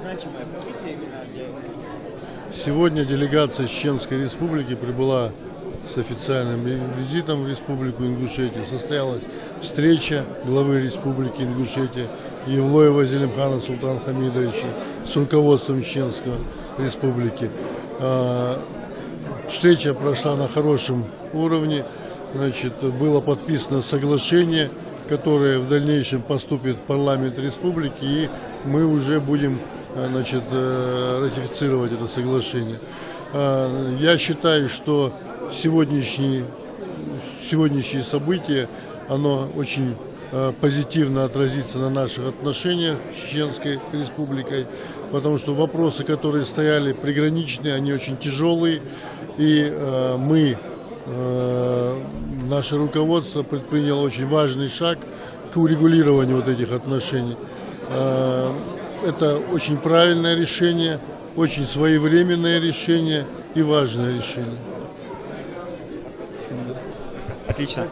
значимое событие именно для Сегодня делегация Чеченской Республики прибыла с официальным визитом в Республику Ингушетия. Состоялась встреча главы Республики Ингушетия Евлоева Зелимхана Султана Хамидовича с руководством Чеченской Республики. Встреча прошла на хорошем уровне. Значит, было подписано соглашение, которое в дальнейшем поступит в парламент республики, и мы уже будем, значит, ратифицировать это соглашение. Я считаю, что сегодняшние события, оно очень позитивно отразится на наших отношениях с Чеченской Республикой, потому что вопросы, которые стояли приграничные, они очень тяжелые, и наше руководство предприняло очень важный шаг к урегулированию вот этих отношений. Это очень правильное решение, очень своевременное решение и важное решение. Отлично.